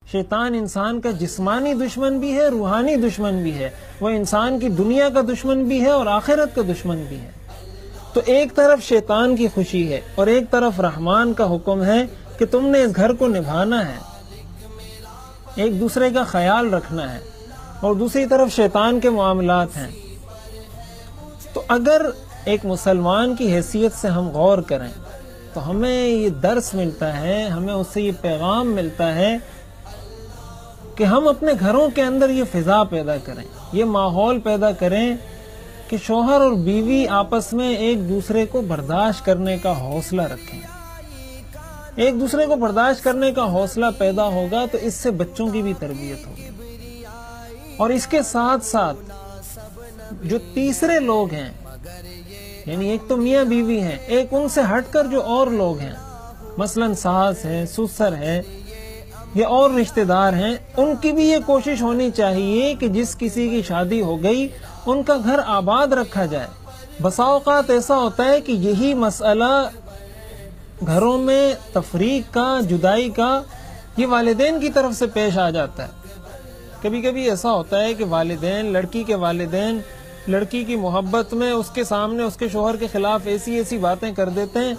شیطان انسان کا جسمانی دشمن بھی ہے، روحانی دشمن بھی ہے، وہ انسان کی دنیا کا دشمن بھی ہے اور آخرت کا دشمن بھی ہے۔ تو ایک طرف شیطان کی خوشی ہے اور ایک طرف رحمان کا حکم ہے کہ تم نے اس گھر کو نبھانا ہے، ایک دوسرے کا خیال رکھنا ہے، اور دوسری طرف شیطان کے معاملات ہیں۔ تو اگر ایک مسلمان کی حیثیت سے ہم غور کریں تو ہمیں یہ درس ملتا ہے، ہمیں اس سے یہ پیغام ملتا ہے کہ ہم اپنے گھروں کے اندر یہ فضا پیدا کریں، یہ ماحول پیدا کریں کہ شوہر اور بیوی آپس میں ایک دوسرے کو برداشت کرنے کا حوصلہ رکھیں۔ ایک دوسرے کو برداشت کرنے کا حوصلہ پیدا ہوگا تو اس سے بچوں کی بھی تربیت ہوگی، اور اس کے ساتھ ساتھ جو تیسرے لوگ ہیں، یعنی ایک تو میاں بیوی ہیں، ایک ان سے ہٹ کر جو اور لوگ ہیں، مثلا ساس ہے، سسر ہے یا اور رشتہ دار ہیں، ان کی بھی یہ کوشش ہونی چاہیے کہ جس کسی کی شادی ہو گئی ان کا گھر آباد رکھا جائے۔ بسا اوقات ایسا ہوتا ہے کہ یہی مسئلہ گھروں میں تفریق کا، جدائی کا، یہ والدین کی طرف سے پیش آ جاتا ہے۔ کبھی کبھی ایسا ہوتا ہے کہ والدین، لڑکی کے والدین لڑکی کی محبت میں اس کے سامنے اس کے شوہر کے خلاف ایسی باتیں کر دیتے ہیں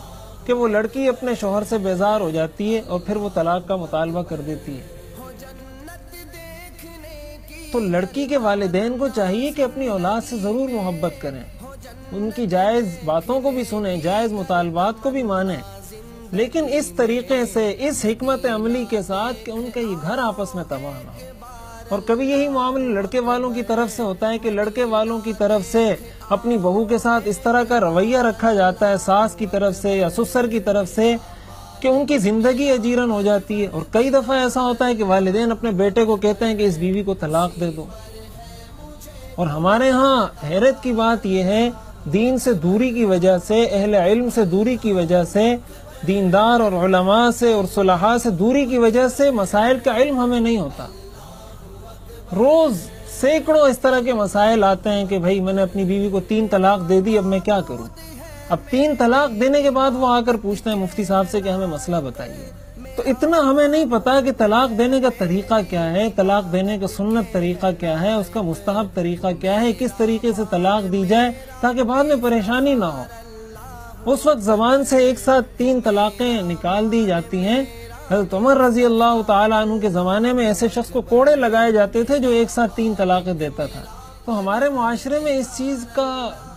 کہ وہ لڑکی اپنے شوہر سے بیزار ہو جاتی ہے اور پھر وہ طلاق کا مطالبہ کر دیتی ہے۔ تو لڑکی کے والدین کو چاہیے کہ اپنی اولاد سے ضرور محبت کریں، ان کی جائز باتوں کو بھی سنیں، جائز مطالبات کو بھی مانیں، لیکن اس طریقے سے، اس حکمت عملی کے ساتھ کہ ان کا یہ گھر آپس میں تباہ نہ ہو۔ اور کبھی یہی معاملہ لڑکے والوں کی طرف سے ہوتا ہے کہ لڑکے والوں کی طرف سے اپنی بہو کے ساتھ اس طرح کا رویہ رکھا جاتا ہے، ساس کی طرف سے یا سسر کی طرف سے، کہ ان کی زندگی اجیرن ہو جاتی ہے۔ اور کئی دفعہ ایسا ہوتا ہے کہ والدین اپنے بیٹے کو کہتے ہیں کہ اس بیوی کو طلاق دے دو۔ اور ہمارے ہاں حیرت کی بات یہ ہے، دین سے دوری کی وجہ سے، اہل علم سے دوری کی وجہ سے، دیندار اور علماء سے اور صلحاء سے دوری کی وجہ سے مسائل کا علم ہمیں نہیں ہوتا۔ روز سینکڑوں اس طرح کے مسائل آتے ہیں کہ بھائی میں نے اپنی بیوی کو 3 طلاق دے دی، اب میں کیا کروں؟ اب 3 طلاق دینے کے بعد وہ آ کر پوچھتے ہیں مفتی صاحب سے کہ ہمیں مسئلہ بتائیے۔ تو اتنا ہمیں نہیں پتا کہ طلاق دینے کا طریقہ کیا ہے، طلاق دینے کا سنت طریقہ کیا ہے، اس کا مستحب طریقہ کیا ہے، کس طریقے سے طلاق دی جائے تاکہ بعد میں پریشانی نہ ہو۔ اس وقت زبان سے ایک ساتھ 3 طلاقیں نکال دی جاتی ہیں۔ حضرت عمر رضی اللہ تعالیٰ عنہ کے زمانے میں ایسے شخص کو کوڑے لگائے جاتے تھے جو ایک ساتھ 3 طلاقیں دیتا تھا۔ تو ہمارے معاشرے میں اس چیز کا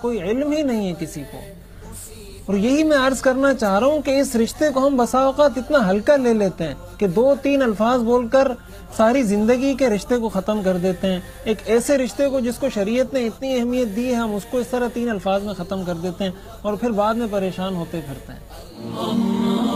کوئی علم ہی نہیں ہے کسی کو، اور یہی میں عرض کرنا چاہ رہا ہوں کہ اس رشتے کو ہم بسا اوقات اتنا ہلکا لے لیتے ہیں کہ 2-3 الفاظ بول کر ساری زندگی کے رشتے کو ختم کر دیتے ہیں۔ ایک ایسے رشتے کو جس کو شریعت نے اتنی اہمیت دی ہے، ہم اس کو اس طرح 3 الفاظ میں ختم کر دیتے ہیں اور پھر بعد میں پریشان ہوتے پھرتے ہیں۔